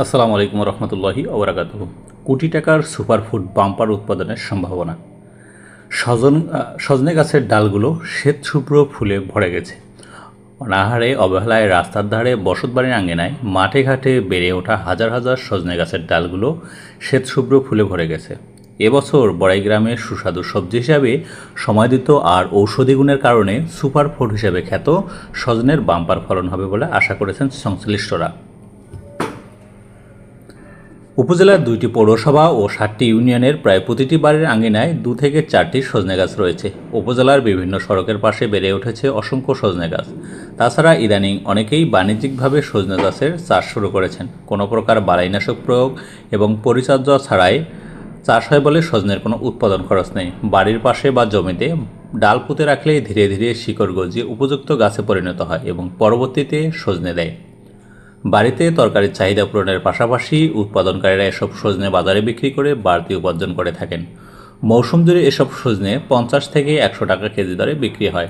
আসসালামু আলাইকুম রহমতুল্লাহি ওবরাকাতুহু। কোটি টাকার সুপারফুড বাম্পার উৎপাদনের সম্ভাবনা। সজনে গাছের ডালগুলো শ্বেতশুভ্র ফুলে ভরে গেছে। অনাহারে অবহেলায় রাস্তার ধারে বসতবাড়ির আঙ্গিনায় মাঠে ঘাটে বেড়ে ওঠা হাজার হাজার সজনে গাছের ডালগুলো শ্বেতশুভ্র ফুলে ভরে গেছে। এবছর বড়াই গ্রামে সুস্বাদু সবজি হিসাবে সমাদৃত আর ঔষধি গুণের কারণে সুপারফুড হিসেবে খ্যাত সজনের বাম্পার ফলন হবে বলে আশা করেছেন সংশ্লিষ্টরা। উপজেলার ২টি পৌরসভা ও ৭টি ইউনিয়নের প্রায় প্রতিটি বাড়ির আঙিনায় ২ থেকে ৪টি সজনে গাছ রয়েছে। উপজেলার বিভিন্ন সড়কের পাশে বেড়ে উঠেছে অসংখ্য সজনে গাছ। তাছাড়া ইদানিং অনেকেই বাণিজ্যিকভাবে সজনে গাছের চাষ শুরু করেছেন। কোনো প্রকার বালাইনাশক প্রয়োগ এবং পরিচর্যা ছাড়াই চাষ হয় বলে সজনের কোনো উৎপাদন খরচ নেই। বাড়ির পাশে বা জমিতে ডাল পুঁতে রাখলেই ধীরে ধীরে শিকড় গজিয়ে উপযুক্ত গাছে পরিণত হয় এবং পরবর্তীতে সজনে দেয়। বাড়িতে তরকারির চাহিদা পূরণের পাশাপাশি উৎপাদনকারীরা এসব সজনে বাজারে বিক্রি করে বাড়তি উপার্জন করে থাকেন। মৌসুম জুড়ে এসব সজনে ৫০ থেকে ১০০ টাকা কেজি দরে বিক্রি হয়।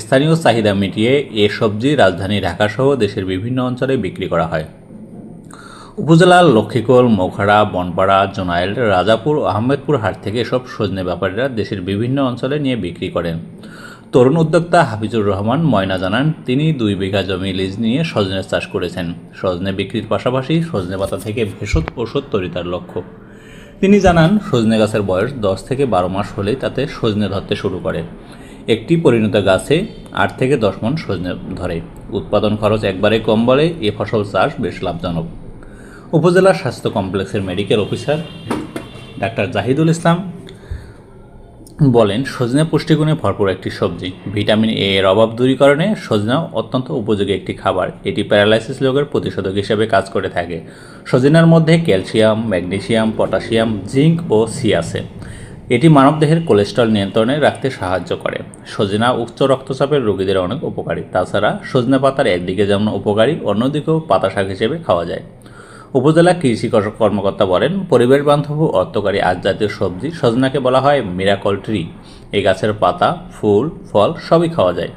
স্থানীয় চাহিদা মিটিয়ে এ সবজি রাজধানী ঢাকাসহ দেশের বিভিন্ন অঞ্চলে বিক্রি করা হয়। উপজেলার লক্ষ্মীকোল, মৌখাড়া, বনপাড়া, জোনাইল, রাজাপুর ও আহমেদপুর হাট থেকে এসব সজনে ব্যাপারীরা দেশের বিভিন্ন অঞ্চলে নিয়ে বিক্রি করেন। তরুণ উদ্যোক্তা হাফিজুর রহমান ময়না জানান, তিনি ২ বিঘা জমি লিজ নিয়ে সজনের চাষ করেছেন। সজনে বিক্রির পাশাপাশি সজনে পাতা থেকে ভেষজ ওষুধ তৈরি তার লক্ষ্য। তিনি জানান, সজনে গাছের বয়স ১০ থেকে ১২ মাস হলেই তাতে সজনে ধরতে শুরু করে। একটি পরিণত গাছে ৮ থেকে ১০ মণ সজনে ধরে। উৎপাদন খরচ একবারে কম বলে এ ফসল চাষ বেশ লাভজনক। উপজেলা স্বাস্থ্য কমপ্লেক্সের মেডিকেল অফিসার ডাক্তার জাহিদুল ইসলাম বলেন, সজনে পুষ্টিগুণে ভরপুর একটি সবজি। ভিটামিন এ এর অভাব দূরীকরণে সজনা অত্যন্ত উপযোগী একটি খাবার। এটি প্যারালাইসিস রোগের প্রতিষেধক হিসেবে কাজ করে থাকে। সজনার মধ্যে ক্যালসিয়াম, ম্যাগনেসিয়াম, পটাশিয়াম, জিঙ্ক ও সি আছে। এটি মানবদেহের কোলেস্টেরল নিয়ন্ত্রণে রাখতে সাহায্য করে। সজনা উচ্চ রক্তচাপের রোগীদের অনেক উপকারী। তাছাড়া সজনে পাতার একদিকে যেমন উপকারী, অন্যদিকেও পাতা শাক হিসেবে খাওয়া যায়। উপজেলা কৃষি কর্মকর্তা বলেন, পরিবেশ বান্ধব ও অর্থকারী আজজাতীয় সবজি সজনাকে বলা হয় মিরাকল ট্রি। এই গাছের পাতা, ফুল, ফল সবই খাওয়া যায়।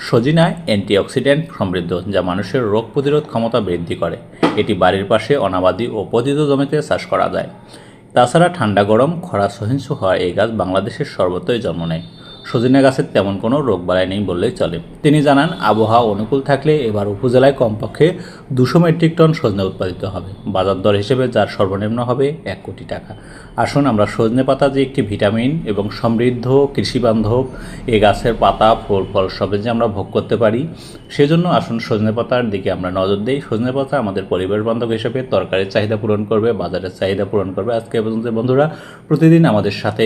সজিনা অ্যান্টিঅক্সিডেন্ট সমৃদ্ধ, যা মানুষের রোগ প্রতিরোধ ক্ষমতা বৃদ্ধি করে। এটি বাড়ির পাশে অনাবাদি ও পতিত জমিতে চাষ করা যায়। তাছাড়া ঠান্ডা গরম খরা সহিষ্ণু হওয়া এই গাছ বাংলাদেশের সর্বত্রই জন্ম নেয়। সজিনা গাছের তেমন কোনো রোগবালাই নেই বললেই চলে। তিনি জানান, আবহাওয়া অনুকূল থাকলে এবার উপজেলায় কমপক্ষে ২০০ মেট্রিক টন সজনে উৎপাদিত হবে। বাজার দর হিসেবে যার সর্বনিম্ন হবে ১ কোটি টাকা। আসুন আমরা সজনে পাতা যে একটি ভিটামিন এবং সমৃদ্ধ কৃষিবান্ধব এই গাছের পাতা, ফুল, ফল সবে যে আমরা ভোগ করতে পারি, সেজন্য আসুন সজনে পাতার দিকে আমরা নজর দিই। সজনে পাতা আমাদের পরিবেশ বান্ধব হিসেবে তরকারির চাহিদা পূরণ করবে, বাজারের চাহিদা পূরণ করবে। আজকে পর্যন্ত বন্ধুরা, প্রতিদিন আমাদের সাথে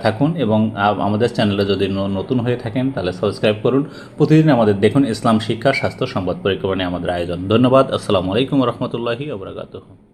থাকুন এবং আমাদের চ্যানেলে যদি নতুন হয়ে থাকেন তাহলে সাবস্ক্রাইব করুন। প্রতিদিন আমাদের দেখুন ইসলাম শিক্ষা, স্বাস্থ্য, সংবাদ পরিক্রমা নিয়ে আমাদের আয়োজন। ধন্যবাদ। আসসালামু আলাইকুম রহমতুল্লাহি ওয়া বারাকাতুহু।